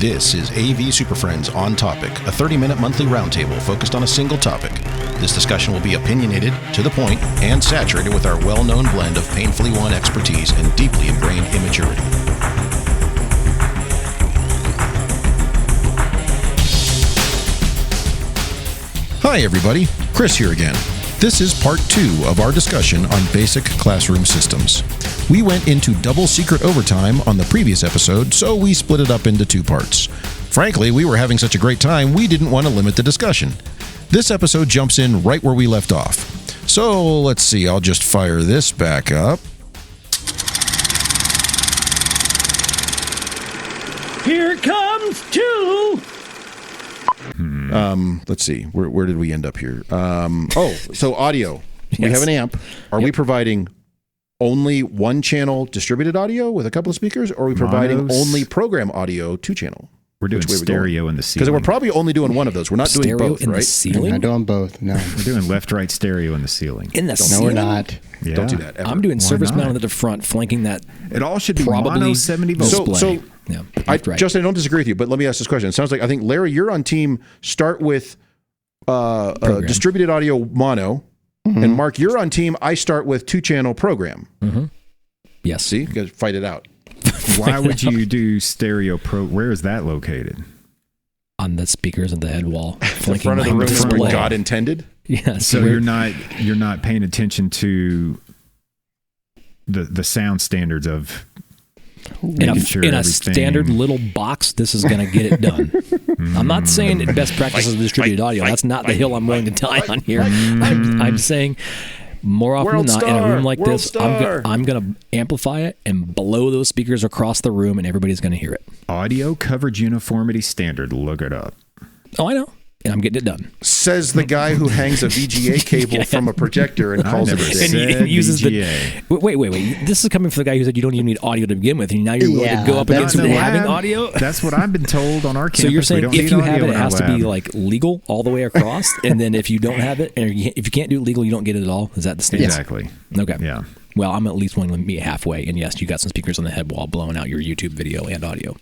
This is AV SuperFriends On Topic, a 30-minute monthly roundtable focused on a single topic. This discussion will be opinionated, to the point, and saturated with our well-known blend of painfully won expertise and deeply ingrained immaturity. Hi everybody, Chris here again. This is part 2 of our discussion on basic classroom systems. We went into double secret overtime on the previous episode, so we split it up into 2 parts. Frankly, we were having such a great time, we didn't want to limit the discussion. This episode jumps in right where we left off. So let's see, I'll just fire this back up. Here comes 2! Let's see, where did we end up here? So audio. Yes. We have an amp. Are we providing only one channel distributed audio with a couple of speakers, or are we providing only program audio 2-channel? We're doing stereo in the ceiling. Because we're probably only doing one of those. We're not doing both, in right? The ceiling? We're not doing both, no. We're doing left-right stereo in the ceiling. In the No, ceiling? we're not. Yeah. Don't do that ever. I'm doing surface not? mounted at the front, flanking that. It all should be Probably mono 70 volts. display. So Yeah, right. Justin, I don't disagree with you, but let me ask this question. It sounds like, I think, Larry, you're on team start with distributed audio mono, and Mark, you're on team I start with 2-channel program. Mm-hmm. Yes. See? You guys fight it out. Why would you do stereo pro? Where is that located? On the speakers and the head wall. The front of the room is where God intended. Yeah. So you're not paying attention to the sound standards of in a standard little box, this is going to get it done. I'm not saying that best practice is distributed audio. That's not the hill I'm willing to die on here. I'm saying more often than not, in a room like this, I'm going to amplify it and blow those speakers across the room, and everybody's going to hear it. Audio coverage uniformity standard. Look it up. Oh, I know. And I'm getting it done. Says the guy who hangs a VGA cable from a projector and calls it a day. And uses VGA. Wait. This is coming from the guy who said you don't even need audio to begin with, and now you're willing to go up against having audio? That's what I've been told on our campus. So you're saying if you have it, it has to be lab. like legal all the way across, and then if you don't have it, and if you can't do it legal, you don't get it at all? Is that the stance? Exactly. Okay. Yeah. Well, I'm at least willing to meet halfway, and yes, you got some speakers on the head wall blowing out your YouTube video and audio.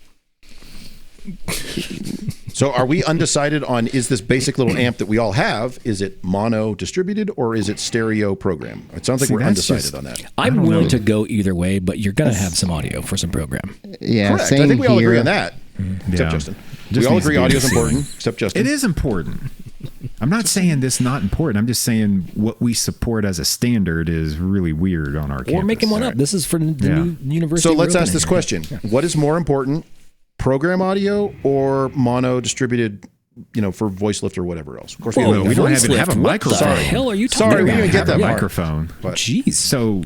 So are we undecided on, is this basic little amp that we all have, is it mono distributed or is it stereo program? It sounds like we're undecided on that. I'm willing to go either way, but you're going to have some audio for some program. Yeah, Correct. same I think we all here. agree on that, except Justin. We all agree audio is important, except Justin. It is important. I'm not saying this not important. I'm just saying what we support as a standard is really weird on our campus. We're making one up. This is for the new university. So let's ask this question. What is more important, program audio or mono distributed, for voice lift or whatever else? Of course, we don't even have a microphone. What the hell are you talking Sorry, about? we didn't get that microphone. Jeez. So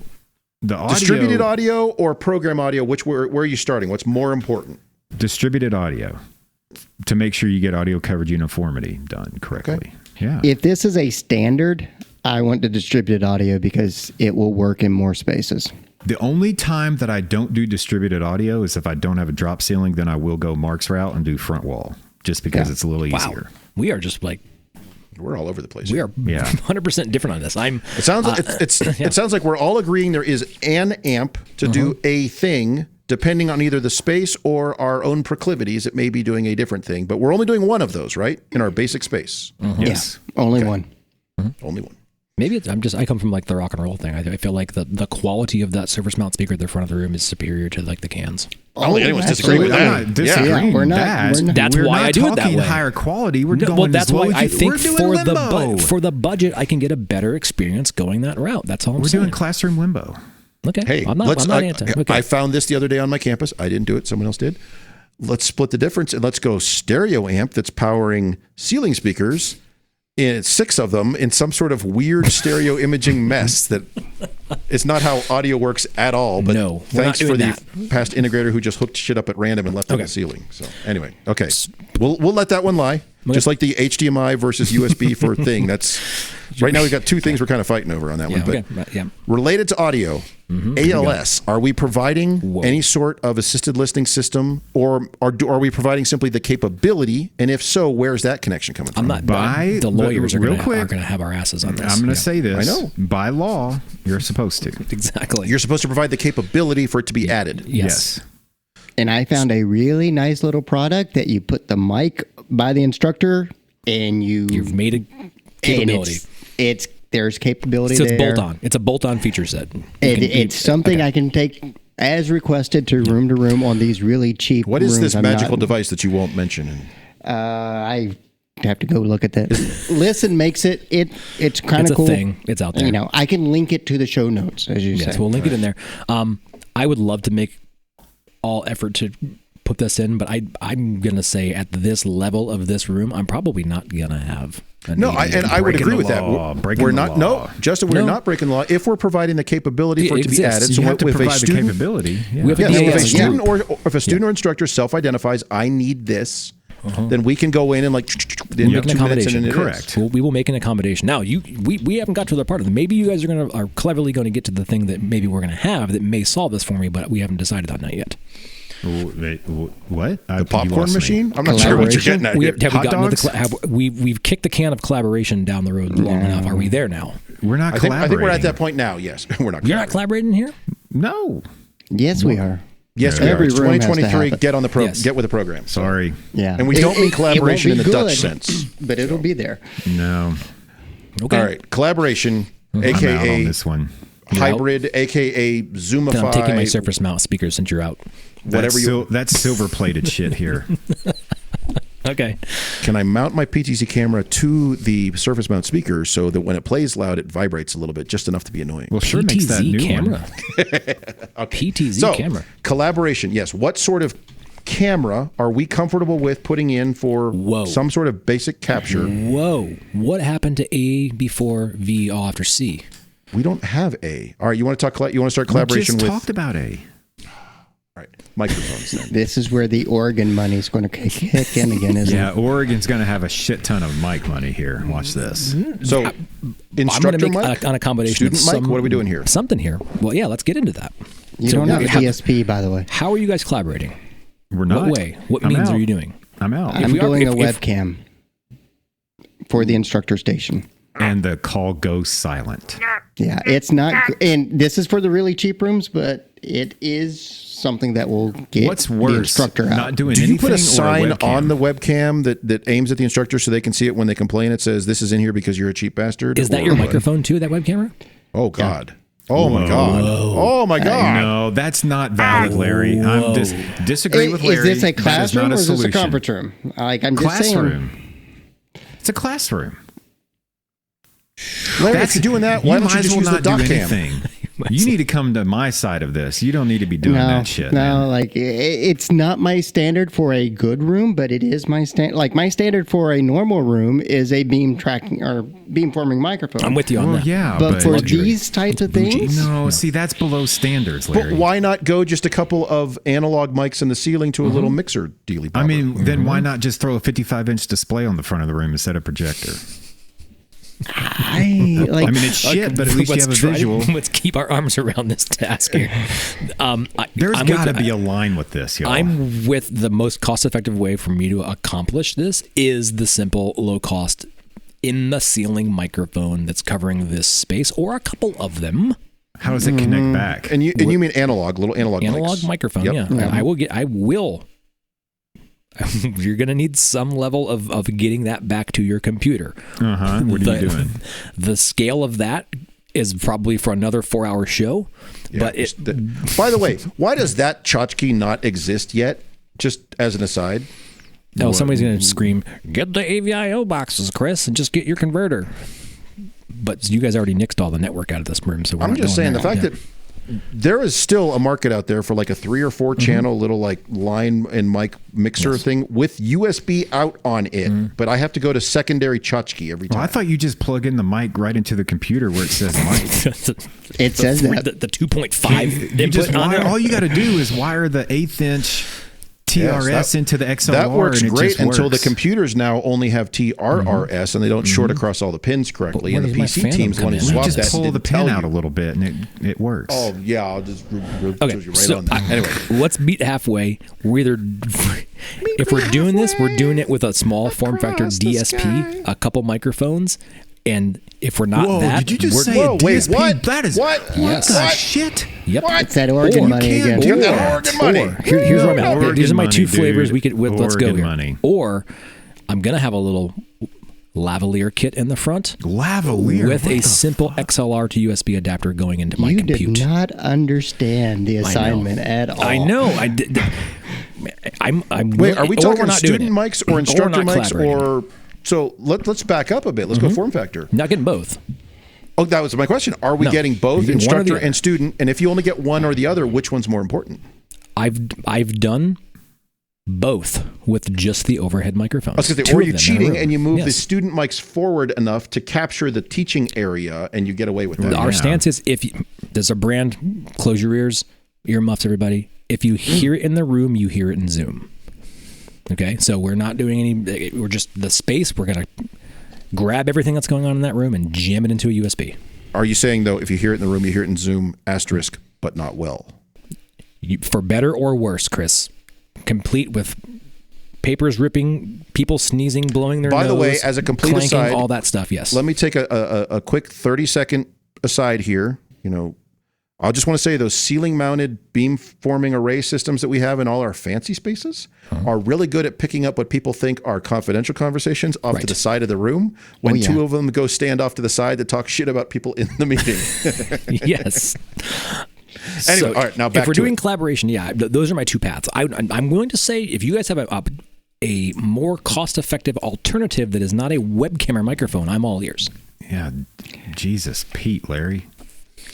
the audio, distributed audio or program audio, where are you starting? What's more important? Distributed audio, to make sure you get audio coverage uniformity done correctly. Okay. Yeah. If this is a standard, I want the distributed audio because it will work in more spaces. The only time that I don't do distributed audio is if I don't have a drop ceiling, then I will go Mark's route and do front wall, just because it's a little easier. We are just like, we're all over the place. we are 100% different on this. It sounds like we're all agreeing there is an amp to do a thing. Depending on either the space or our own proclivities, it may be doing a different thing. But we're only doing one of those, right? In our basic space. Yes. Yeah, only one. Only one. Maybe I come from like the rock and roll thing. I feel like the quality of that surface mount speaker at the front of the room is superior to like the cans. I don't think anyone's disagreeing with I'm that. not disagreeing we're not- that. we're not- That's We're why not I do it that talking way. higher quality. We're going Well, that's as low why as I you- think we're doing for limbo. for the budget, I can get a better experience going that route. That's all I'm We're saying. doing classroom limbo. Okay. Hey, I'm not anti. Okay. I found this the other day on my campus. I didn't do it. Someone else did. Let's split the difference and let's go stereo amp that's powering ceiling speakers, in 6 of them in some sort of weird stereo imaging mess that it's not how audio works at all. But No, we're thanks not for doing the past integrator who just hooked shit up at random and left it on the ceiling. So anyway, okay, we'll let that one lie. Just like the HDMI versus USB for thing. That's right now we've got 2 things we're kind of fighting over on that one. But related to audio, ALS, are we providing any sort of assisted listening system, or are we providing simply the capability? And if so, where's that connection coming from? I'm not. The lawyers are going to have our asses on this. I'm going to say this. I know. By law, you're supposed to. Exactly. You're supposed to provide the capability for it to be added. Yes. And I found a really nice little product that you put the mic by the instructor, and you've made a capability. There's capability so there. It's bolt-on. It's a bolt-on feature set. It's something I can take as requested to room on these really cheap What is rooms. this magical device that you won't mention? I have to go look at that. Listen makes it. It's kind of cool. It's a thing. It's out there. You know, I can link it to the show notes, as you say. Yes, we'll link it in there. I would love to make all effort to put this in, but I'm going to say at this level of this room, I'm probably not going to have. I would agree with that. We're not. No, Justin, we're not breaking the law if we're providing the capability for it to be added. So you have to provide the capability. Yeah. If a student or instructor self-identifies, I need this. Then we can go in and make an accommodation. Correct. We will make an accommodation. Now, we haven't got to the part of it. Maybe you guys are cleverly going to get to the thing that maybe we're going to have that may solve this for me, but we haven't decided on that yet. What? The popcorn machine? I'm not sure what you're getting at here. We've kicked the can of collaboration down the road long enough. Are we there now? We're not collaborating. I think we're at that point now, yes. We're not. You're not collaborating here? No. Yes, we are. Yes, we are. 2023, get on the get with the program. Sorry. Yeah. And we don't mean collaboration in the Dutch sense. But it'll be there. No. Okay. All right. Collaboration, a.k.a. I'm out on this one. Hybrid, a.k.a. Zoomify. I'm taking my Surface Mount speakers since you're out. That's silver-plated shit here. Okay. Can I mount my PTZ camera to the Surface Mount speaker so that when it plays loud, it vibrates a little bit, just enough to be annoying? Well, sure makes that new camera. Okay. PTZ camera. Collaboration, yes. What sort of camera are we comfortable with putting in for some sort of basic capture? What happened to A before V after C? We don't have A. All right, you want to start collaboration with? We just talked about A. All right, microphones then. This is where the Oregon money is going to kick in again, isn't it? Yeah, Oregon's going to have a shit ton of mic money here. Watch this. So, instructor I'm going to make an accommodation. Student mic? What are we doing here? Something here. Well, yeah, let's get into that. You don't have a DSP, by the way. How are you guys collaborating? We're not. What way? What means are you doing? I'm out. I'm doing a webcam for the instructor station. And the call goes silent. Yeah, it's not, and this is for the really cheap rooms, but it is something that will get the instructor out. Not doing Do anything. You put a sign on the webcam that aims at the instructor so they can see it when they complain? It says, "This is in here because you're a cheap bastard." Is that your microphone too? That web camera? Oh God. Oh my God! Oh my God! No, that's not valid, Larry. I'm disagree with Larry. Is this a classroom or is this a conference room? I'm just saying. It's a classroom. Larry, if you're doing that, why don't you just use the dock cam? You need to come to my side of this. You don't need to be doing that shit. No, like it's not my standard for a good room, but it is my standard. Like my standard for a normal room is a beam tracking or beamforming microphone. I'm with you on that. Yeah, but for these types of things, see, that's below standards, Larry. But why not go just a couple of analog mics in the ceiling to a little mixer dealy? I mean, then why not just throw a 55-inch display on the front of the room instead of projector? I mean, it's shit, but at least you have a visual. Let's keep our arms around this task here. There's got to be a line with this, y'all. I'm with the most cost-effective way for me to accomplish this is the simple, low-cost, in-the-ceiling microphone that's covering this space, or a couple of them. How does it connect back? And you mean analog, little analog mics. Microphone, yep. Yeah. I will. You're going to need some level of getting that back to your computer. What are you doing? The scale of that is probably for another 4-hour show. Yeah, but by the way, why does that tchotchke not exist yet? Just as an aside. No, somebody's going to scream, "Get the AVIO boxes, Chris, and just get your converter." But you guys already nixed all the network out of this room. So I'm just saying the fact that there is still a market out there for like a 3 or 4 channel little like line and mic mixer thing with USB out on it, but I have to go to secondary tchotchke every time. Well, I thought you just plug in the mic right into the computer where it says mic. It says that. The 2.5 input on there. All you got to do is wire the 1/8-inch TRS into the XLR. That works and great until the computers now only have TRRS and they don't short across all the pins correctly. And the PC teams want to swap that. Just pull the pin out a little bit and it works. Oh yeah, I'll just okay. you right on that. Anyway, let's meet halfway. If we're doing this, we're doing it with a small form factor DSP, a couple microphones, and If we're not Whoa, that, did you just say Whoa, wait, DSP? what? That is What? Yes. the shit. Yep. It's that Oregon money again. Get that Oregon money. Here's where I'm at. Oregon These are my money, two flavors. dude. We could let's go Oregon here. money. Or I'm gonna have a little lavalier kit in the front Lavalier with what a the simple fuck? XLR to USB adapter going into my You compute. did not understand the assignment at all. I know. I did. I'm Wait, are we or talking we're not doing student it. mics or instructor not mics collaborating. or? So let's back up a bit. Let's go form factor. Not getting both. Oh, that was my question. Are we No. getting both You're getting one or the instructor other. and student? And if you only get one or the other, which one's more important? I've done both with just the overhead microphone. I was going to say, Two or of you're them in a cheating room. and you move the Yes. student mics forward enough to capture the teaching area and you get away with that. Our stance is there's a brand, close your ears, earmuffs, everybody. If you hear it in the room, you hear it in Zoom. Okay, so we're not doing any. We're just the space. We're gonna grab everything that's going on in that room and jam it into a USB. Are you saying, though, if you hear it in the room, you hear it in Zoom, asterisk, but not well? For better or worse, Chris, complete with papers ripping, people sneezing, blowing their nose. By the way, as a complete clanking, aside, all that stuff. Yes. Let me take a quick 30-second aside here. You know, I just want to say those ceiling-mounted beam-forming array systems that we have in all our fancy spaces are really good at picking up what people think are confidential conversations off to the side of the room when two of them go stand off to the side to talk shit about people in the meeting. Yes. Anyway, all right, now back if we're to doing it. collaboration, those are my two paths. I'm willing to say if you guys have a more cost-effective alternative that is not a webcam or microphone, I'm all ears. Yeah, Jesus, Pete, Larry.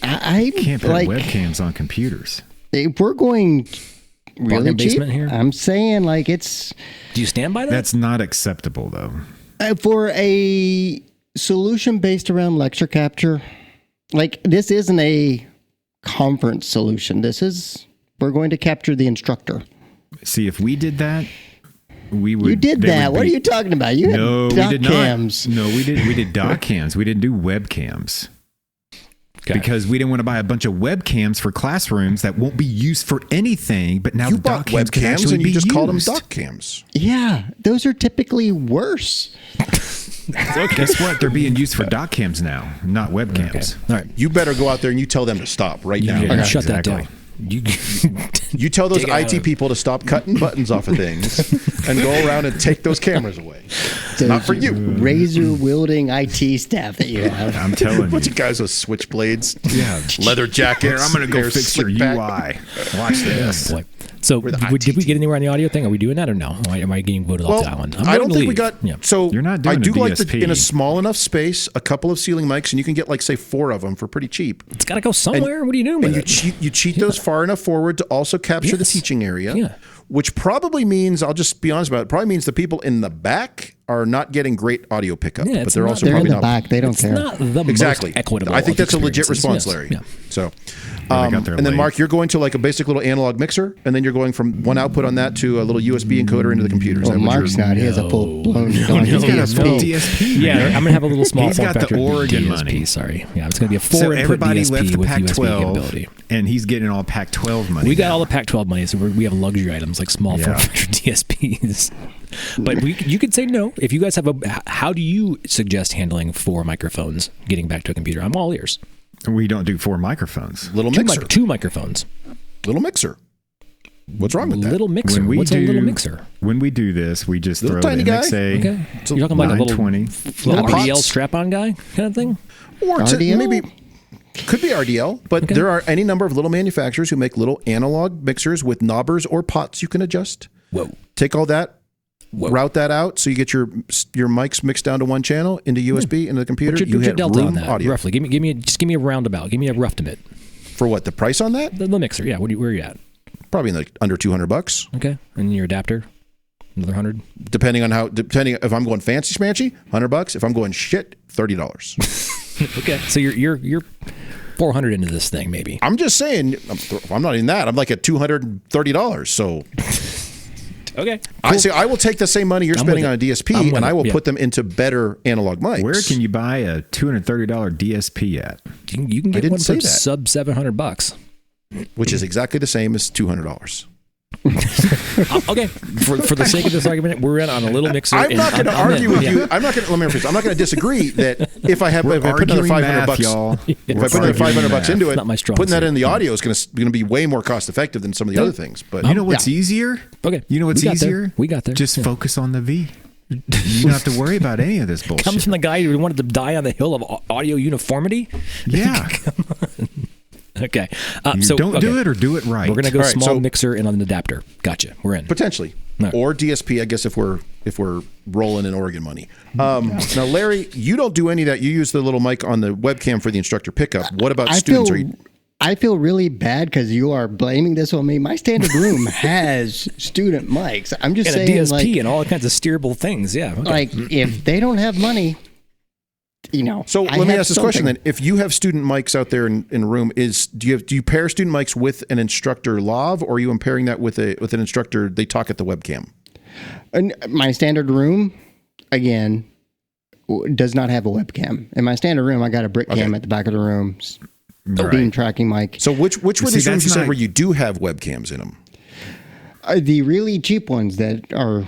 I Can't put like webcams on computers. if we're going really Bargain cheap. basement here? I'm saying like it's Do you stand by that? That's not acceptable, though. for a solution based around lecture capture. Like this isn't a conference solution. We're going to capture the instructor. See, if we did that, we would. You did there that. would What are be- you talking about? You No, had we doc did cams. not. No, we did. We did doc cams. We didn't do webcams. Okay. Because we didn't want to buy a bunch of webcams for classrooms that won't be used for anything. But now You the bought doc cams can webcams actually and you be just called them used. doc cams. Yeah, those are typically worse. Guess what? They're being used for doc cams now, not webcams. All right. You better go out there and you tell them to stop right now. Yeah, shut that exactly. down. You You tell those Dig it out IT of- people to stop cutting buttons off of things and go around and take those cameras away. Those Not for you. razor wielding IT staff that you have. I'm telling Bunch you. of guys with switchblades, Yeah. leather jackets. Here, I'm going to go hair fix your slicked UI. back. Watch this. boy. So We're the did we IT get anywhere on the audio thing? Are we doing that or no? Am I getting voted Well, off that one? I'm I don't willing to think we leave. got. Yeah. So You're not I doing do a like DSP. in a small enough space, a couple of ceiling mics, and you can get like say 4 of them for pretty cheap. It's got to go somewhere. What are you doing with And it? you cheat those far enough forward to also capture the Yes. teaching area, Yeah. which probably means, I'll just be honest about it, probably means the people in the back are not getting great audio pickup, Yeah, but it's they're not- also They're in probably the not. back. They don't It's care. not the Exactly. most equitable. I think of that's a legit experiences. response, Yes. Larry. Yeah. So, Yeah, they got there and then late. Mark, you're going to like a basic little analog mixer, and then you're going from one output on that to a little USB encoder into the computer. Is Well, that what Mark's you're- not. He has a full blown. He's got a full DSP. Yeah, man. I'm gonna have a little small He's form got the factor Oregon DSP. money. Sorry, yeah, it's gonna be a So 4 input everybody DSP left the with USB Pac-12, capability. and he's getting all Pac-12 money. We got now. all the Pac-12 money, so we have luxury items like small Yeah. form factor DSPs. But you could say no if you guys have a. How do you suggest handling 4 microphones getting back to a computer? I'm all ears. We don't do 4 microphones. Little Two, mixer. 2 microphones. Little mixer. What's wrong with that? Little mixer. When we What's do, a little mixer? When we do this, we just Little throw tiny the guy. MXA. Okay, you're talking about like a little 920. little Little RDL pots. strap-on guy kind of thing. Or to RDL? maybe could be RDL, but Okay. there are any number of little manufacturers who make little analog mixers with knobbers or pots you can adjust. Whoa. Take all that, Whoa. route that out, so you get your mics mixed down to one channel into USB into the computer. What's your, you what's your hit delta room on that? audio. Roughly, give me a roundabout. Give me a rough estimate. For what? The price on that? The mixer, yeah. Where are you at? Probably in the under $200, Okay, and your adapter, another 100. depending if I'm going fancy smanchy, $100. If I'm going shit, $30. Okay, so you're 400 into this thing, maybe. I'm just saying, I'm not in that. I'm like at $230. So Okay, I say I will take the same money you're I'm spending with on a it. I'm DSP, with and I it, will yeah. put them into better analog mics. Where can you buy a $230 DSP at? you can get didn't one say for that. sub $700. Which is exactly the same as $200. Okay, for the sake of this argument, we're in on a little mixer. I'm not going to argue with you. I'm not going to. Let me rephrase. I'm not going to disagree that if I put another $500, y'all. if I put another $500 into it, not my strong putting that suit. in the audio is going to be way more cost effective than some of the other things. But You know what's easier? Okay, You know what's we got easier? there. We got there. Just focus on the V. You don't have to worry about any of this bullshit. Comes from the guy who wanted to die on the hill of audio uniformity. Yeah. Okay, Don't do it or do it right. We're gonna go All right, small so- mixer and an adapter. Gotcha. We're in. potentially, No. or DSP, I guess if we're rolling in Oregon money. Now, Larry, you don't do any of that. You use the little mic on the webcam for the instructor pickup. What about students? I feel really bad because you are blaming this on me. My standard room has student mics. I'm just And saying, a DSP like, and all kinds of steerable things. Yeah. Okay. like if they don't have money, So I let me have ask this question something. then: if you have student mics out there in a room, do you pair student mics with an instructor lav, or are you pairing that with an instructor? They talk at the webcam. And my standard room, again, does not have a webcam. In my standard room, I got a brick cam at the back of the room, beam tracking mic. So which were See, these rooms that's you said not- where you do have webcams in them? The really cheap ones that are,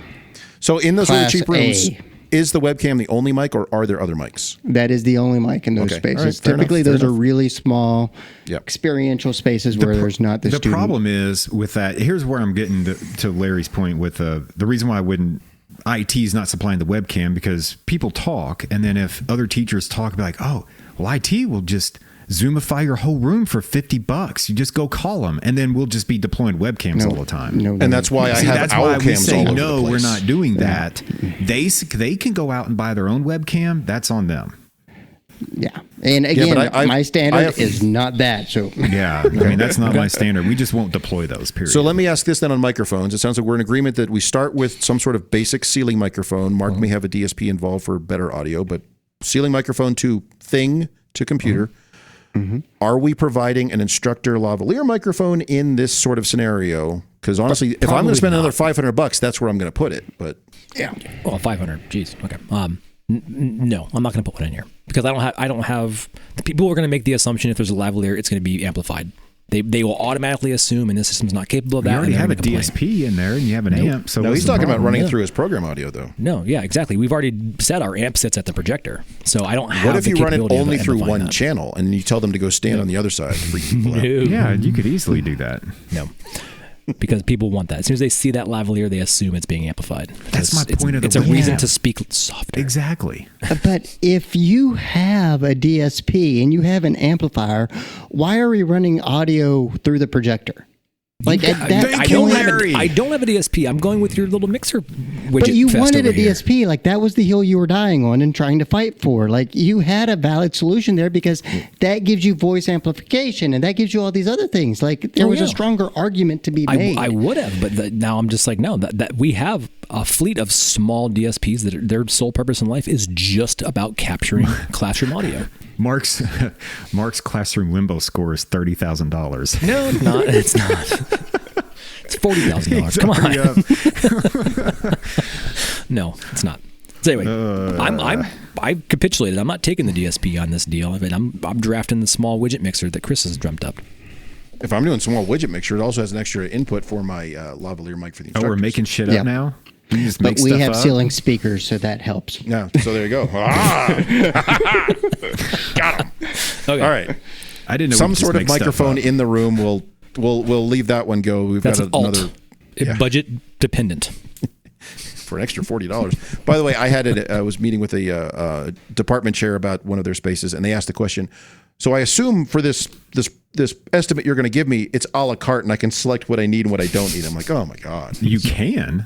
So in those really Class cheap rooms, A. is the webcam the only mic, or are there other mics? that is the only mic in those Okay. All right, spaces. fair enough, Typically, fair those are enough. really small, Yep. experiential spaces where there's not the student. problem is with that. Here's where I'm getting to Larry's point with the reason why I wouldn't. IT is not supplying the webcam because people talk, and then if other teachers talk, be like, oh, well, IT will just Zoomify your whole room for $50. You just go call them, and then we'll just be deploying webcams all the time. No, And that's why I See, have that's owl why we cams say all over no. the place. We're not doing that. They can go out and buy their own webcam. That's on them. Yeah. And again, but my standard I have- is not that. So Yeah, I mean that's not my standard. We just won't deploy those. Period. So let me ask this then on microphones. It sounds like we're in agreement that we start with some sort of basic ceiling microphone. Mark may have a DSP involved for better audio, but ceiling microphone to thing to computer. Are we providing an instructor lavalier microphone in this sort of scenario? Because honestly, if I'm going to spend another $500, that's where I'm going to put it. But yeah. Well, 500. Jeez. Okay. No, I'm not going to put one in here because I don't have. The people are going to make the assumption if there's a lavalier, it's going to be amplified. They will automatically assume, and this system's not capable of that. you already and have a they're gonna complain. DSP in there, and you have an amp. So no, what's he's the talking about problem? running it through his program audio, though. No, yeah, exactly. We've already set our amp sits at the projector, so I don't have. What if the you run it capability of only through amplifying one that. channel and you tell them to go stand on the other side to freak people out? Yeah, you could easily do that. No. Because people want that. As soon as they see that lavalier, they assume it's being amplified. That's my point of the It's a reason web. to speak softer. Exactly. But if you have a DSP and you have an amplifier, why are we running audio through the projector? Like at that I you, don't point, Larry. have a DSP. I'm going with your little mixer widget. but you fest wanted over a here. DSP. Like that was the hill you were dying on and trying to fight for. Like you had a valid solution there because that gives you voice amplification and that gives you all these other things. Like there was a stronger argument to be made. I would have, but now I'm just like, no, that we have a fleet of small DSPs that their sole purpose in life is just about capturing classroom audio. Mark's classroom limbo score is $30,000. No, it's not. It's not. It's $40,000. Come on. No, it's not. So anyway, I capitulated. I'm not taking the DSP on this deal. I mean, I'm drafting the small widget mixer that Chris has dreamt up. If I'm doing small widget mixer, it also has an extra input for my lavalier mic for the Oh, instructors. we're making shit Yeah. up now? You just but make we stuff have up? ceiling speakers, so that helps. Yeah, so there you go. Got him. Okay. All right. I didn't know Some we could just sort of make stuff microphone up. in the room. We'll leave that one go. We've That's got another budget dependent. for an extra $40. By the way, I was meeting with a department chair about one of their spaces, and they asked the question. So I assume for this estimate you're going to give me, it's a la carte, and I can select what I need and what I don't need. I'm like, oh my god. You can,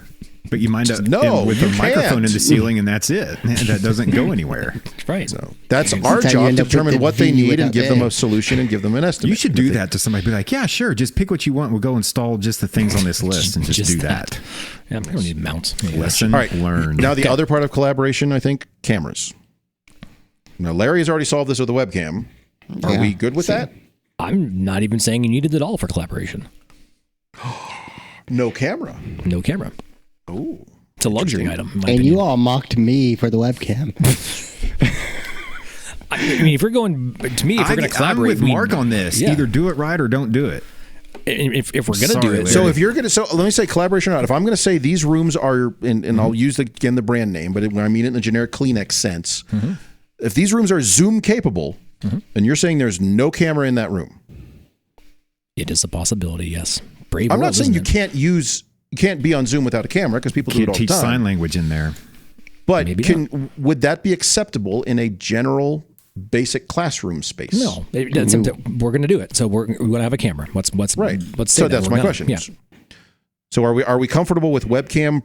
but you mind up No, with you a microphone can't. in the ceiling, and that's it. That doesn't go anywhere. Right. So that's our Sometimes you job end to up with determine the what they V need and without give the them A. a solution and give them an estimate. You should do that to somebody. Be like, yeah, sure. Just pick what you want. We'll go install just the things on this list and just do that. Yeah, I don't need mounts. Lesson All right. learned. Now the other part of collaboration, I think, cameras. Now Larry has already solved this with a webcam. Are Yeah. we good with that? I'm not even saying you needed it all for collaboration. No camera. No camera. Oh. It's a luxury item. In my And opinion. you all mocked me for the webcam. I mean, if we're going to me, if we're going to I'm collaborate, with Mark on this. Yeah. Either do it right or don't do it. if we're going to do it. So if you're going to, so let me say collaboration or not. If I'm going to say these rooms are, and I'll use again the brand name, but when I mean it in the generic Kleenex sense, if these rooms are Zoom capable, and you're saying there's no camera in that room, it is a possibility. Yes, brave. I'm not saying you can't be on Zoom without a camera because people do it all the time. Teach sign language in there, but would that be acceptable in a general basic classroom space? No, we're going to do it. So we're going to have a camera. What's right? So that's my question. Yeah. So are we comfortable with webcam,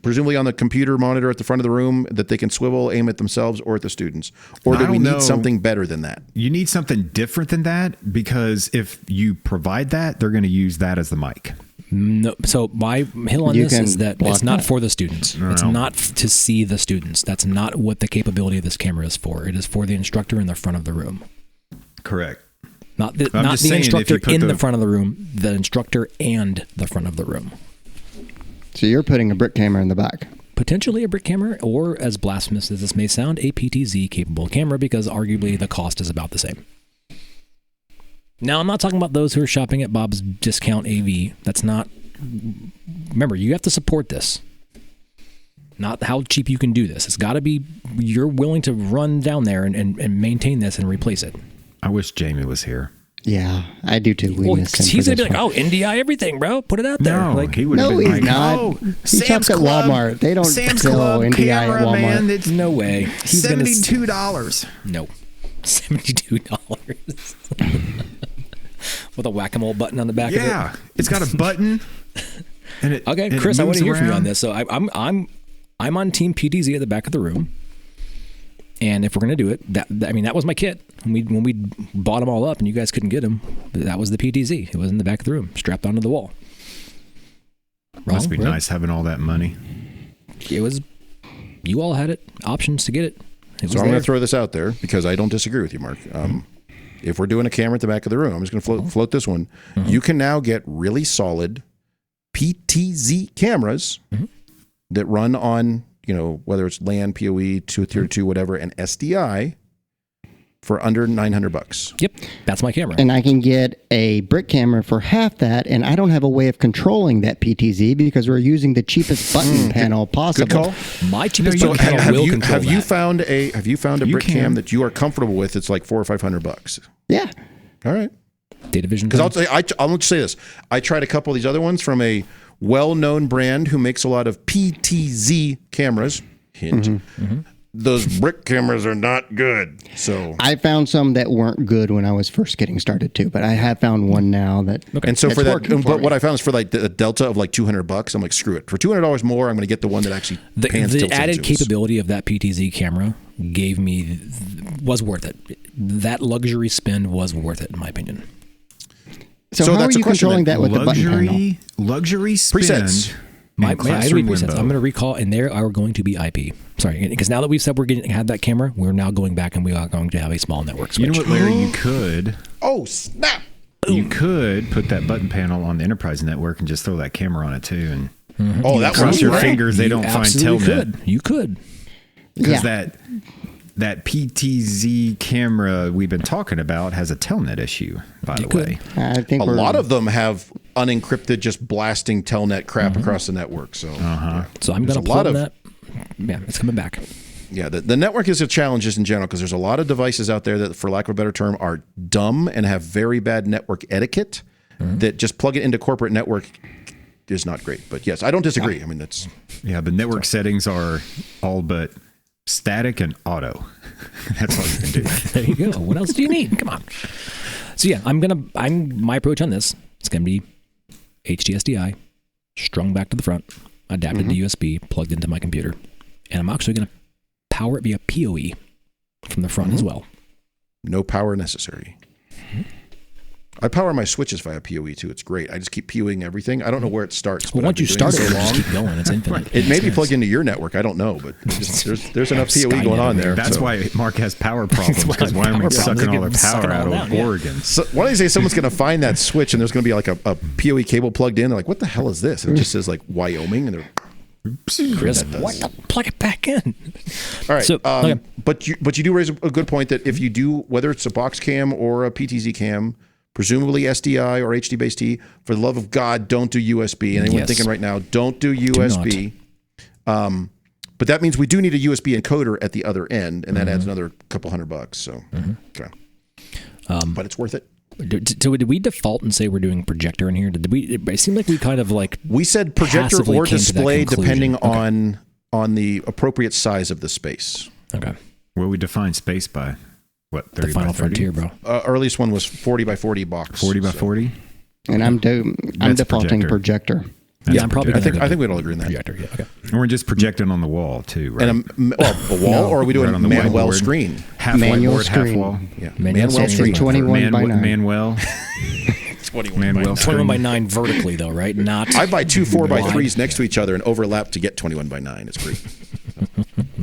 presumably on the computer monitor at the front of the room that they can swivel, aim at themselves or at the students? Or do we need something better than that? You need something different than that, because if you provide that, they're going to use that as the mic. No, so my hill on this is that it's not for the students. No. It's not to see the students. That's not what the capability of this camera is for. It is for the instructor in the front of the room. Correct. Not the instructor in the front of the room, the instructor and the front of the room. So you're putting a brick camera in the back. Potentially a brick camera, or as blasphemous as this may sound, a PTZ capable camera, because arguably the cost is about the same. Now, I'm not talking about those who are shopping at Bob's Discount AV. That's not... Remember, you have to support this. Not how cheap you can do this. It's got to be... You're willing to run down there and maintain this and replace it. I wish Jamie was here. Yeah, I do too. He's going to be like, oh, NDI everything, bro. Put it out there. No, like, he would have been like, not. oh, He shops at Walmart. They don't sell NDI camera, at Walmart. Man, it's no way. He's $72. No. $72. With a whack-a-mole button on the back of it. Yeah, it's got a button. And it, okay, Chris, I want to hear from you on this. So I'm on Team PTZ at the back of the room, and if we're gonna do it, that was my kit when we bought them all up, and you guys couldn't get them. That was the PTZ. It was in the back of the room, strapped onto the wall. Must be nice having all that money. It was. You all had it, options to get it. So I'm going to throw this out there because I don't disagree with you, Mark. If we're doing a camera at the back of the room, I'm just going to float this one. You can now get really solid PTZ cameras that run on, whether it's LAN, PoE, Tier 2, whatever, and SDI for under $900. Yep, that's my camera. And I can get a brick camera for half that, and I don't have a way of controlling that PTZ because we're using the cheapest button panel possible. Good call. My cheapest button panel will control that. Have you found a brick cam that you are comfortable with? It's like $400 or $500. Yeah. All right. Data vision. Because I'll just say this: I tried a couple of these other ones from a well-known brand who makes a lot of PTZ cameras. Hint. Those brick cameras are not good. So I found some that weren't good when I was first getting started too, but I have found one now that. Okay. And so for that, but what I found is for like the delta of like $200, I'm like, screw it. For $200 more, I'm going to get the one that actually pans the added capability of that PTZ camera was worth it. That luxury spend was worth it, in my opinion. So how are you controlling that with the button panel? Luxury spend. Presets. My presets. I'm going to recall, and there are going to be IP. Sorry, because now that we've said had that camera, we're now going back and we are going to have a small network switch. You know what, Larry? You could. Oh, snap! You could put that button panel on the enterprise network and just throw that camera on it too, and that cross your fingers they don't find telnet. You could. Because that PTZ camera we've been talking about has a telnet issue, by the way. I think a lot of them have unencrypted, just blasting telnet crap across the network. So, so I'm going to plug that. Yeah, it's coming back. Yeah, the network is a challenge just in general because there's a lot of devices out there that, for lack of a better term, are dumb and have very bad network etiquette that just plug it into corporate network is not great. But yes, I don't disagree. I mean, that's... Yeah, the network settings are all but static and auto. That's all you can do. There you go. What else do you need? Come on. So yeah, my approach on this is going to be HDSDI, strung back to the front, adapted to USB, plugged into my computer. And I'm actually going to power it via PoE from the front as well. No power necessary. I power my switches via PoE too. It's great. I just keep PoEing everything. I don't know where it starts. Well, once you start it, just keep going. It's infinite. It may be plugged into your network. I don't know, but there's enough PoE going on there. That's why Mark has power problems, because Wyoming's sucking all their power out of Oregon. So one of these days, someone's going to find that switch, and there's going to be like a PoE cable plugged in. They're like, "What the hell is this?" And it just says like Wyoming, and they're Chris, plug it back in. All right, so, but you do raise a good point that if you do, whether it's a box cam or a PTZ cam, presumably SDI or HD-based T. For the love of God, don't do USB. And anyone thinking right now, don't do USB. But that means we do need a USB encoder at the other end, and that adds another couple $100. So, okay. But it's worth it. So did we default and say we're doing projector in here? It seemed like we kind of like we said projector or display depending on the appropriate size of the space. Okay. Well, we define space by what? 30 the final by 30? frontier, bro. Earliest one was 40 by 40 box. 40 by 40. And I'm defaulting projector. That's I'm probably. I think we'd all agree on that. Projector. Yeah. Okay. And we're just projecting on the wall too, right? And a wall, or are we doing right on the Manuel whiteboard. screen? Half Manual whiteboard, half screen. wall. Yeah, Manuel screen. 21 by 9. Manuel. 21 by 9 vertically, though, right? Not. I buy two 4x3s next to each other and overlap to get 21 by 9. It's great.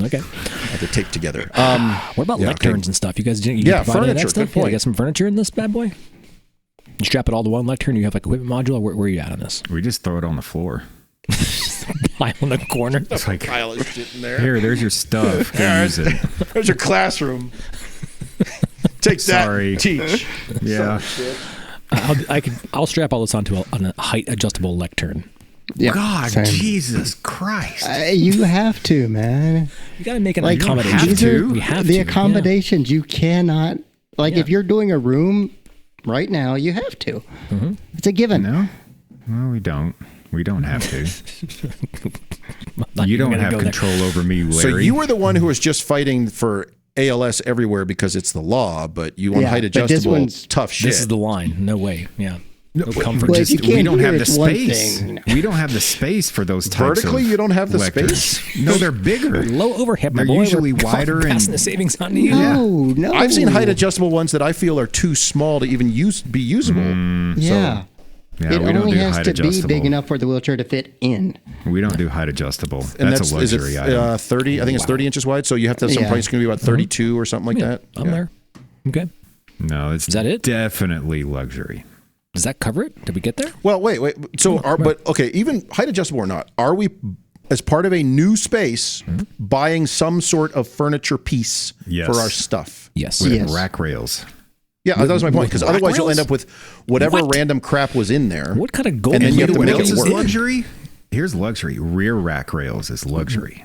Okay. I have to tape together. What about lecterns and stuff? You guys didn't. Furniture. Good point. You got some furniture in this bad boy. You strap it all to one lectern. You have like a equipment module. Where are you at on this? We just throw it on the floor. Pile in the corner. It's like pile of shit in there. Here, there's your stuff. Go use it. There's your classroom. Take that. Sorry. Teach. Yeah. I'll strap all this onto a height adjustable lectern. Yeah, God, same. Jesus Christ. You have to, man. You got to make an Like, accommodation. We have the to. accommodations. You cannot, if you're doing a room right now, you have to. It's a given. No? Well, we don't. We don't have to. You don't have control over me, Larry. So you were the one who was just fighting for ALS everywhere because it's the law, but you want height adjustable, tough shit. This is the line. No way. Yeah. No comfort. Well, we don't have the it's one space. thing. We don't have the space for those types Vertically, of you don't have the lectors. space? No, they're bigger. Low overhead. They're my boy. usually We're wider and passing the savings on to you. No. I've seen height adjustable ones that I feel are too small to even be usable. Yeah. Yeah, It we don't only do has height to be adjustable. big enough for the wheelchair to fit in. We don't do height adjustable. And That's a luxury is it, item. 30? I think it's 30 inches wide. So you have to have some price. It's going to be about 32 or something like that. I'm there. Okay. No, it's Is that it? definitely luxury. Does that cover it? Did we get there? Well, wait. So, but okay, even height adjustable or not, are we, as part of a new space, buying some sort of furniture piece for our stuff? Yes. With rack rails. Yeah, that was my point. Because otherwise, you'll end up with whatever random crap was in there. What kind of gold? And then you have to What make else it is work. luxury? Here's luxury. Rear rack rails is luxury.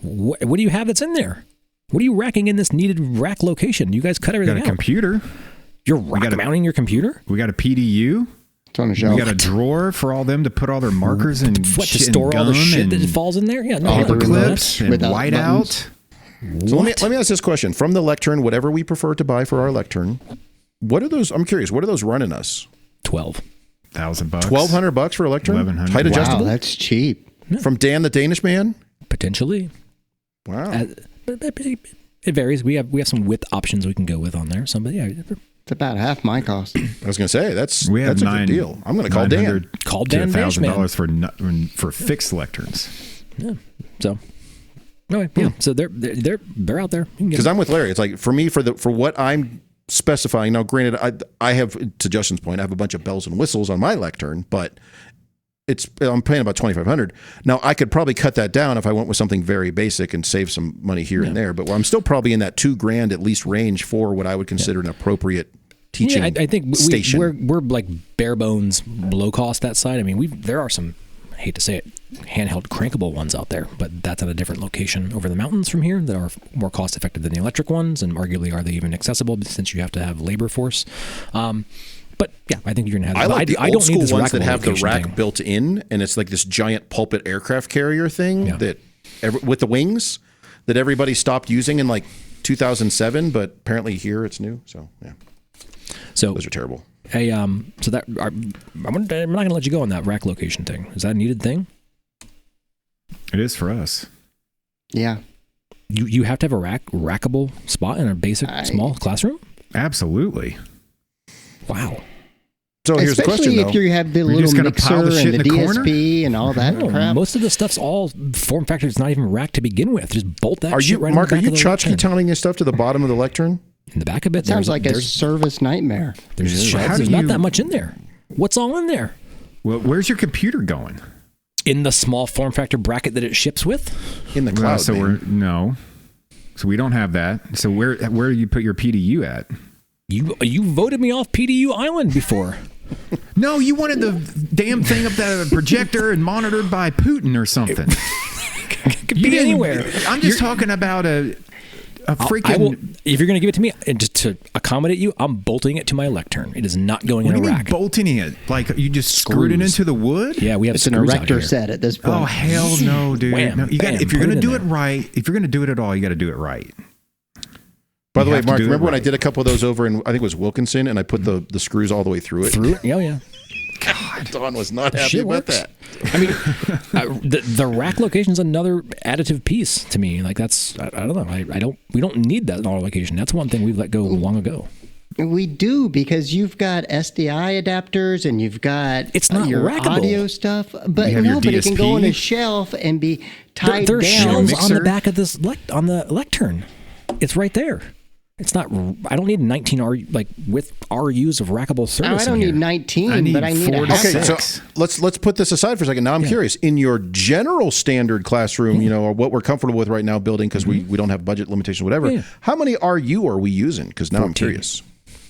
What do you have that's in there? What are you racking in this needed rack location? You guys cut We everything got a out. computer. You're rack mounting your computer? We got a PDU. It's on the We shelf. got a drawer for all them to put all their markers and What, to shit and store all the gum shit that and falls in there? Yeah, no. All the paper remotes clips and without whiteout. So let me ask this question: from the lectern, whatever we prefer to buy for our lectern, what are those? I'm curious. What are those running us? 12. $1,000. $1,200 for a lectern? $1,100. Height Wow, adjustable? that's cheap. From Dan the Danish Man? Potentially. Wow. It varies. We have some width options we can go with on there. Somebody, yeah. It's about half my cost. I was going to say that's We have a good deal. I'm going to call Dan. Call Dan $1,000 for fixed lecterns. Yeah. So. Anyway, yeah. So they're out there. Because I'm with Larry. It's like for me for what I'm specifying. Now, granted, I have, to Justin's point, I have a bunch of bells and whistles on my lectern, but I'm paying about $2,500. Now, I could probably cut that down if I went with something very basic and save some money here and there. But I'm still probably in that $2,000 at least range for what I would consider an appropriate teaching. I think station. we're like bare bones, low cost that side. I mean, there are some, I hate to say it, handheld crankable ones out there, but that's at a different location over the mountains from here that are more cost effective than the electric ones, and arguably are they even accessible since you have to have labor force. But yeah, I think you're gonna have. I like the old school ones that have the rack thing built in, and it's like this giant pulpit aircraft carrier thing that with the wings that everybody stopped using in like 2007, but apparently here it's new. So yeah, so those are terrible. Hey, so that I'm not going to let you go on that rack location thing. Is that a needed thing? It is for us. Yeah. You have to have a rackable spot in a basic small classroom? Absolutely. Wow. So here's the question, Especially though. if you have the We're little just gonna mixer pile the shit and the in the corner? DSP and all that crap. Most of the stuff's all form factor. It's not even racked to begin with. Just bolt that shit right Mark, in are the you back of the tchotchke lectern. toning this stuff to the bottom of the lectern? In the back of it, Sounds like a there's service nightmare. shelves. How There's do not you- that much in there. What's all in there? Well, where's your computer going? In the small form factor bracket that it ships with? In the cloud. So we don't have that. So where do you put your PDU at? You voted me off PDU Island before. No, you wanted the damn thing up that projector and monitored by Putin or something. Could be anywhere. I'm just talking about a freaking. If you're going to give it to me, and just to accommodate you, I'm bolting it to my lectern. It is not going in a rack. Bolting it? Like you just screwed it into the wood? Yeah, we have. It's an erector set at this point. Oh hell no, dude! Wham, no, bam, if you're going to do it right, if you're going to do it at all, you got to do it right. By the way, Mark, remember when I did a couple of those over in, I think it was Wilkinson, and I put the screws all the way through it? Yeah, yeah. God, Don was not happy about that. I mean, the rack location is another additive piece to me. Like that's, I don't know. We don't need that in our location. That's one thing we've let go long ago. We do, because you've got SDI adapters and you've got it's not your rackable. Audio stuff, but it can go on a shelf and be tied There are down. shelves on the back of this on the lectern. It's right there. It's not. I don't need 19 with RUs of rackable service. I don't need 19, but I need 4 to 6. Okay, so let's put this aside for a second. Now I'm curious. In your general standard classroom, or what we're comfortable with right now building, because we don't have budget limitations, whatever. How many RU are we using? Because now 14. I'm curious.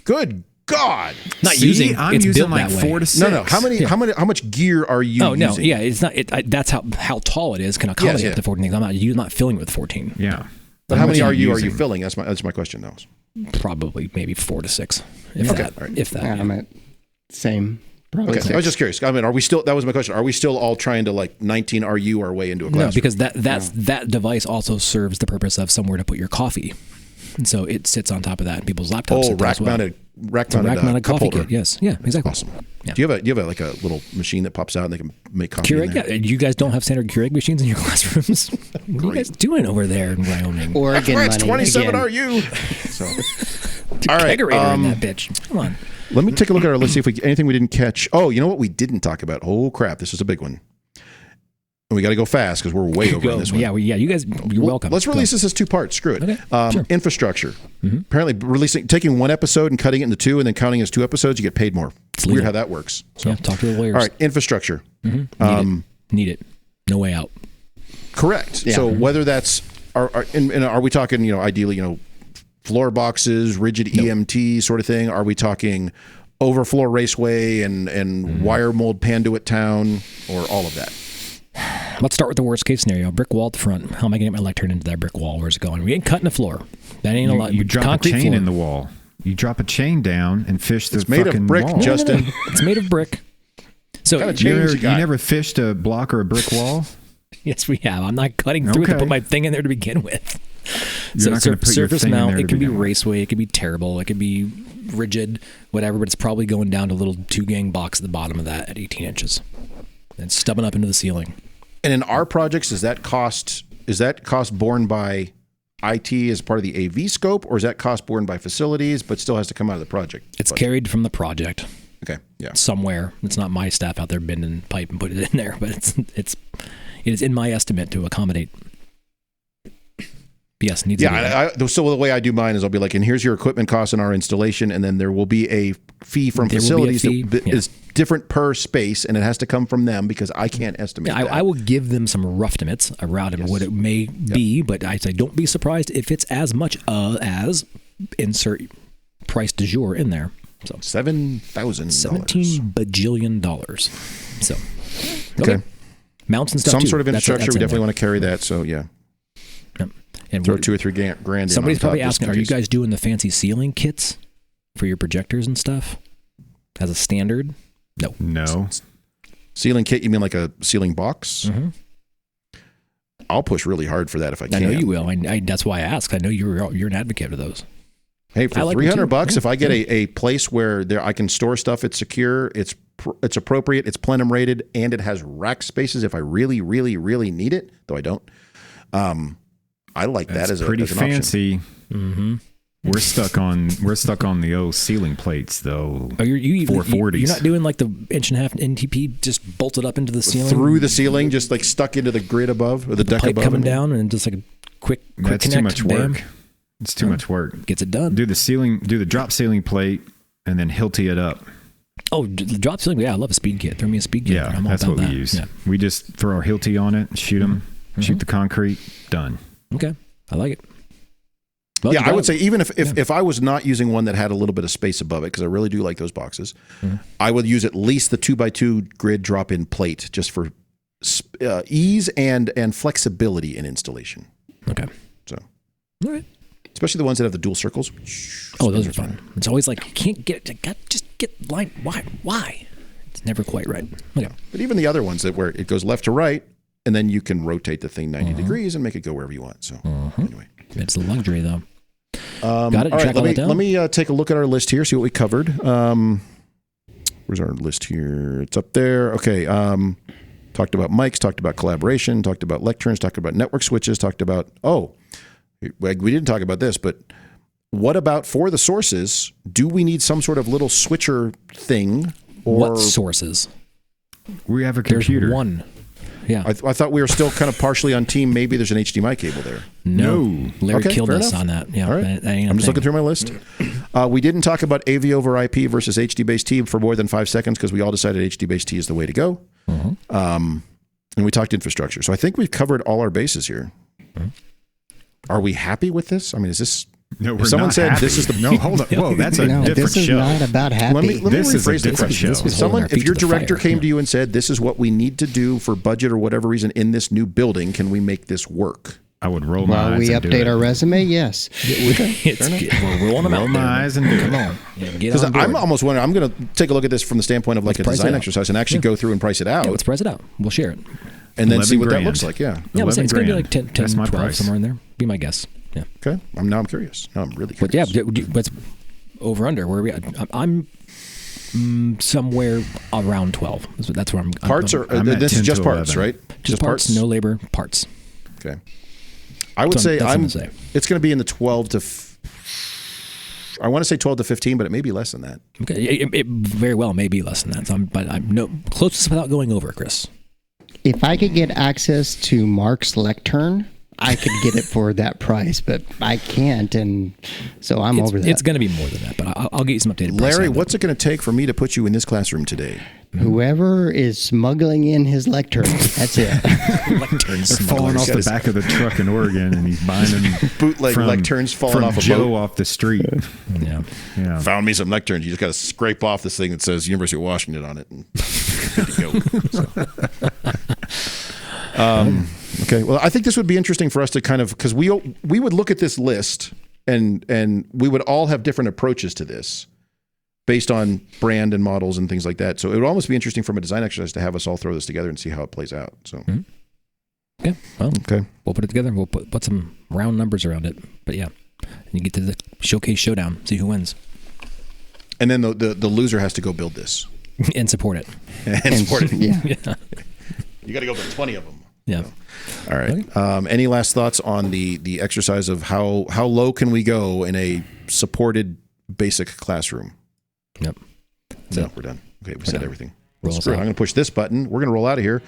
Good God! Not using. I'm it's using built like that 4 way. to 6. No. How much gear are you? Oh no, using? yeah, it's not. That's how tall it is. Can accommodate up to 14 things. I'm not filling it with 14. Yeah. But how many RU are you filling? That's my question now. Probably maybe 4 to 6. If that. Right. If that. I'm at same. Probably okay. 6. I was just curious. I mean, are we still? That was my question. Are we still all trying to 19 RU our way into a classroom? No, because that device also serves the purpose of somewhere to put your coffee, and so it sits on top of that, and people's laptops. Oh, rack-mounted coffee holder. kit. Yes, yeah, exactly. Awesome. Yeah. Do you have a like a little machine that pops out and they can make coffee? Keurig, yeah. You guys don't have standard Keurig machines in your classrooms. What are you guys doing over there in Wyoming? Oregon money. It's 27 again. RU. So, all right, kegerator in that bitch. Come on. Let me take a look at let's see if anything we didn't catch. Oh, you know what we didn't talk about? Oh crap, this is a big one. And we got to go fast because we're way over on this one. Yeah, you guys, you're welcome. Let's release this as 2 parts. Screw it. Okay, sure. Infrastructure. Apparently, taking one episode and cutting it into 2 and then counting it as 2 episodes, you get paid more. It's weird how that works. So, yeah, talk to the lawyers. All right, infrastructure. Need it. No way out. Correct. Yeah. So whether that's are we talking ideally floor boxes, rigid EMT sort of thing? Are we talking overfloor raceway and wire mold Panduit town, or all of that? Let's start with the worst case scenario. Brick wall at the front. How am I going to get my lectern into that brick wall? Where's it going? We ain't cutting the floor. That ain't a lot. You drop concrete a chain floor. in the wall. You drop a chain down and fish the fucking wall. It's made of brick, Justin. No. It's made of brick. So What kind of chains you got? You never fished a block or a brick wall? yes, we have. I'm not cutting through it to put my thing in there to begin with. You're not going to put your surface thing in mount. there It to can be begin with. raceway. It can be terrible. It can be rigid, whatever. But it's probably going down to a little 2-gang box at the bottom of that at 18 inches, and stubbing up into the ceiling. And in our projects, is that cost borne by IT as part of the AV scope, or is that cost borne by facilities but still has to come out of the project? It's carried from the project. Okay, yeah. Somewhere. It's not my staff out there bending pipe and put it in there, but it is in my estimate to accommodate. Yes, needs to be there. So the way I do mine is I'll be like, and here's your equipment costs in our installation, and then there will be a fee from facilities that is different per space, and it has to come from them because I can't estimate that. I will give them some rough estimates around what it may be, but I say don't be surprised if it's as much as insert price du jour in there. So $7,000. $17 bajillion. So okay. Mounts and stuff. Some too. sort of infrastructure. That's We definitely there. want to carry that. So yeah. And throw 2 or 3 grand in. Somebody's probably asking, are you guys guys doing the fancy ceiling kits for your projectors and stuff as a standard? No. Ceiling kit? You mean like a ceiling box? Mm-hmm. I'll push really hard for that if I can. I know you will. That's why I asked. I know you're an advocate of those. Hey, for like $300, if I get a place where I can store stuff, it's secure, it's appropriate, it's plenum rated, and it has rack spaces if I really, really, really need it, though I don't. I like that as pretty as an fancy. Mm-hmm. We're stuck on the old ceiling plates though. Oh, you 440s. You're not doing like the 1.5 NTP just bolted up into the ceiling through the ceiling, just like stuck into the grid above or the deck pipe above, coming down, and just like a quick That's connect. too much work. Bam. It's too much work. Gets it done. Do the drop ceiling plate and then hilty it up. Oh, the drop ceiling. Yeah, I love a speed kit. Throw me a speed kit. Yeah, I'm all that's about what we that. use. Yeah. We just throw our hilty on it, shoot them, shoot the concrete, done. Okay, I like it. Well, I would say even if I was not using one that had a little bit of space above it, because I really do like those boxes, I would use at least the 2x2 grid drop-in plate just for ease and flexibility in installation. Okay. So, all right. Especially the ones that have the dual circles. Oh, those are fun. It's always like you can't get it. Just get line. Why? It's never quite right. Okay. But even the other ones where it goes left to right, and then you can rotate the thing 90 degrees and make it go wherever you want. So anyway, it's a luxury though. Got it. All right, let me take a look at our list here, see what we covered. Where's our list here? It's up there. Okay. Talked about mics, talked about collaboration, talked about lecterns, talked about network switches, talked about, we didn't talk about this, but what about for the sources? Do we need some sort of little switcher thing? Or what sources? We have a computer. There's one. Yeah. I thought we were still kind of partially on team. Maybe there's an HDMI cable there. No. Larry killed us enough. on that. Yeah. All right. I'm just looking through my list. We didn't talk about AV over IP versus HD-based T for more than 5 seconds because we all decided HD-based T is the way to go. And we talked infrastructure. So I think we've covered all our bases here. Are we happy with this? I mean, is this... No, we're someone not said happy. this is the... No, hold on. Whoa, that's a different this is show. not about happy. Let me This is a rephrase the different question. show. If your director came to you and said, this is what we need to do for budget or whatever reason in this new building, can we make this work? I would roll my eyes While we and update do our it. resume, yes. We're rolling them Roll out my there. eyes and do it. Come on. Yeah, get Because on board. I'm almost wondering, I'm going to take a look at this from the standpoint of like a price design it out. exercise and actually go through and price it out Yeah, let's price it out. We'll share it. and then see what that $11,000. looks like. Yeah. Yeah, I'm saying it's going to be like 10, That's my 12, price. somewhere in there. Be my guess. Yeah. Okay. I'm curious. Now I'm really But curious. yeah, what's over under? Where are we at? I'm somewhere around 12. That's where I'm. Parts are, I'm at this is 10 just to parts, 11. right? just parts, no labor, parts. Okay. I would say That's what I'm gonna say. it's going to be in the 12 to, I want to say 12 to 15, but it may be less than that. Okay, it very well may be less than that. So but I'm no closest without going over, Chris. If I could get access to Mark's lectern, I could get it for that price, but I can't, and so I'm over that. It's going to be more than that, but I'll get you some updated. Larry, pricing. what's it going to take for me to put you in this classroom today? Whoever is smuggling in his lectern, that's it. lecterns They're falling off the back of the truck in Oregon, and he's buying them Bootleg lecterns falling from off a Joe boat. off the street. Yeah. Found me some lecterns. You just got to scrape off this thing that says University of Washington on it, and good to go. Okay. Well, I think this would be interesting for us to kind of, because we would look at this list and we would all have different approaches to this based on brand and models and things like that. So it would almost be interesting from a design exercise to have us all throw this together and see how it plays out. So Okay. Well, okay. We'll put it together. We'll put some round numbers around it. But yeah, and you get to the showcase showdown, see who wins, And then the loser has to go build this and support it. and support it. Yeah. You got to go build 20 of them. Yeah. All right. Any last thoughts on the exercise of how low can we go in a supported basic classroom? Yep. No, we're done. Okay, we said everything. Roll Screw it. I'm going to push this button. We're going to roll out of here.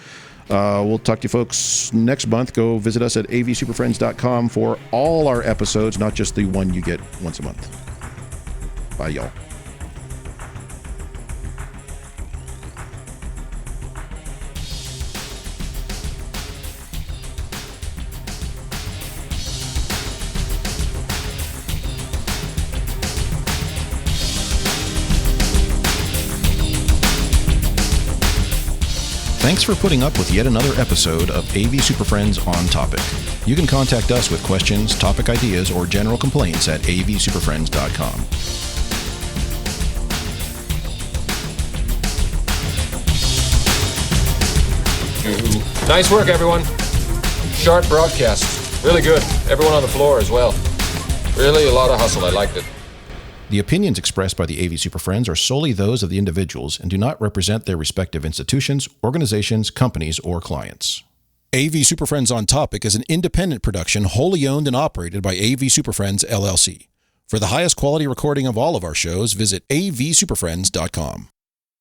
We'll talk to you folks next month. Go visit us at avsuperfriends.com for all our episodes, not just the one you get once a month. Bye, y'all. Thanks for putting up with yet another episode of AV Super Friends on Topic. You can contact us with questions, topic ideas, or general complaints at avsuperfriends.com. Nice work, everyone. Sharp broadcast. Really good. Everyone on the floor as well. Really a lot of hustle. I liked it. The opinions expressed by the AV Super Friends are solely those of the individuals and do not represent their respective institutions, organizations, companies, or clients. AV Super Friends on Topic is an independent production wholly owned and operated by AV Super Friends, LLC. For the highest quality recording of all of our shows, visit avsuperfriends.com.